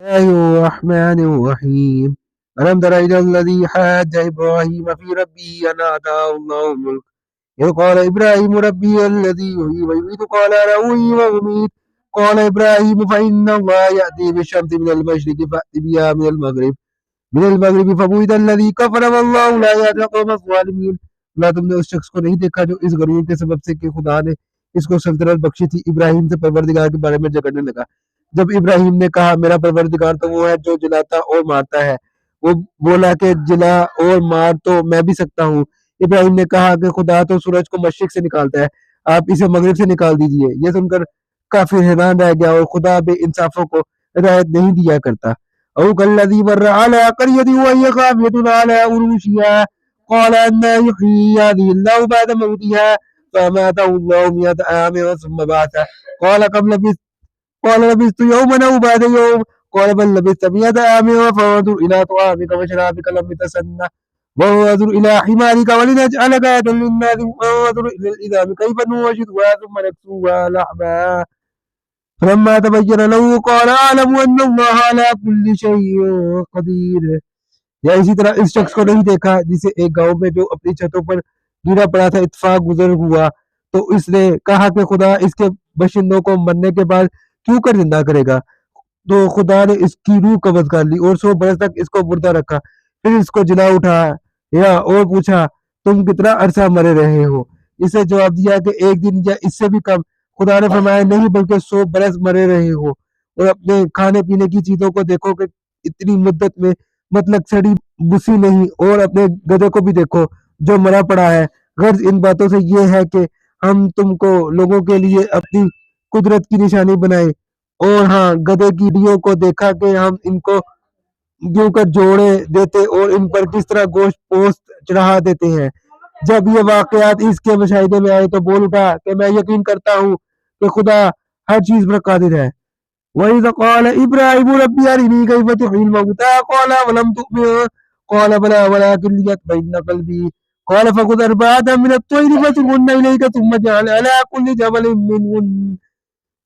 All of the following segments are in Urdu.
الله الرحمن الرحيم ألم تر إلى الذي حاج إبراهيم في ربه أن آتاه الله الملك إذ قال إبراهيم ربي الذي يحيي ويميت قال أنا أحيي وأميت قال إبراهيم فإن الله يأتي بالشمس من المشرق فأت بها من المغرب فبهت الذي كفر والله لا يهدي القوم الظالمين. اللہ تم نے اس شخص کو نہیں دیکھا جو اس غرور کے سبب سے کہ خدا نے اس کو سلطنت بخشی تھی ابراہیم سے پروردگار کے بارے میں جھگڑنے لگا. جب ابراہیم نے کہا میرا پروردگار تو وہ ہے جو جلاتا اور مارتا ہے، وہ بولا کہ جلا اور مار تو میں بھی سکتا ہوں. ابراہیم نے کہا کہ خدا تو سورج کو مشرق سے نکالتا ہے، آپ اسے مغرب سے نکال دیجئے. یہ سن کر کافر حیران رہ گیا اور خدا بے انصافوں کو ہدایت نہیں دیا کرتا. او کالذی مر علی قریۃ وہی خاویۃ علی عروشها قال ان یحیی هذه اللہ بعد موتها فاماته اللہ مئۃ عام ثم بعثه قال كم لبثت قال لبثت يوما او بعد يوم قال بل لبثت مئة عام فانظر الى طعامك وشرابك لم يتسنه وانظر الى حمارك ولنجعلك آية للناس وانظر الى العظام كيف ننشزها ثم نكسوها لحما فلما تبين له قال اعلم ان اللہ على كل شيء قدیر. یا اسی طرح اس شخص کو نہیں دیکھا جسے ایک گاؤں میں جو اپنی چھتوں پر گرا پڑا تھا اتفاق گزر ہوا تو اس نے کہا کہ خدا اس کے باشندوں کو مرنے کے بعد کیوں کر زندہ کرے گا. تو خدا نے اس کی روح قبض کر لی اور 100 برس تک اس کو مردہ رکھا، پھر اس کو جلا اٹھایا اور پوچھا تم کتنا عرصہ مرے رہے ہو. اس نے جواب دیا کہ 1 دن یا اس سے بھی کم. خدا نے فرمایا نہیں بلکہ 100 برس مرے رہے ہو. اور اپنے کھانے پینے کی چیزوں کو دیکھو کہ اتنی مدت میں مطلق سڑی بسی نہیں، اور اپنے گدھے کو بھی دیکھو جو مرا پڑا ہے. غرض ان باتوں سے یہ ہے کہ ہم تم کو لوگوں کے لیے اپنی قدرت کی نشانی بنائے. اور ہاں گدھے کی ہڈیوں کو دیکھا کہ ہم ان کو یوں کر جوڑے دیتے اور ان پر کس طرح گوشت پوست چڑھا دیتے ہیں. جب یہ واقعات اس کے مشاہدے میں آئے تو بول اٹھا کہ میں یقین کرتا ہوں کہ خدا ہر چیز پر قادر ہے. وَإِذْ قَالَ إِبْرَاهِيمُ رَبِّ أَرِنِي كَيْفَ تُحْيِي الْمَوْتَىٰ قَالَ أَوَلَمْ تُؤْمِنْ قَالَ بَلَىٰ وَلَٰكِن لِّيَطْمَئِنَّ قَلْبِي قَالَ فَخُذْ أَرْبَعَةً مِّنَ الطَّيْرِ فَصُرْهُنَّ إِلَيْكَ ثُمَّ اجْعَلْ عَلَىٰ كُلِّ جَبَلٍ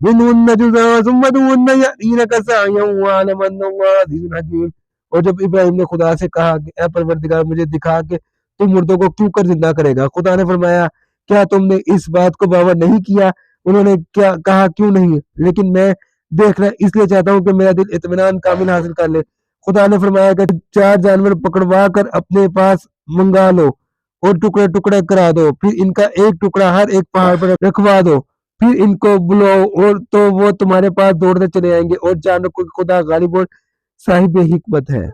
مِّنْهُنَّ جُزْءًا ثُمَّ ادْعُهُنَّ يَأْتِينَكَ سَعْيًا وَاعْلَمْ أَنَّ اللَّهَ عَزِيزٌ حَكِيمٌ. اور جب ابراہیم نے خدا سے کہا کہ اے پروردگار مجھے دکھا کہ تو مردوں کو کیوں کر زندہ کرے گا، خدا نے فرمایا کیا تم نے اس بات کو باور نہیں کیا؟ انہوں نے کیا کہا کیوں نہیں، لیکن میں دیکھنا اس لیے چاہتا ہوں کہ میرا دل اطمینان کامل حاصل کر لے. خدا نے فرمایا کہ 4 جانور پکڑوا کر اپنے پاس منگا لو اور ٹکڑے ٹکڑے کرا دو، پھر ان کا ایک ٹکڑا ہر ایک پہاڑ پر رکھوا دو، پھر ان کو بلاؤ اور تو وہ تمہارے پاس دوڑتے چلے آئیں گے. اور جانو کہ خدا غالب اور صاحب حکمت ہے.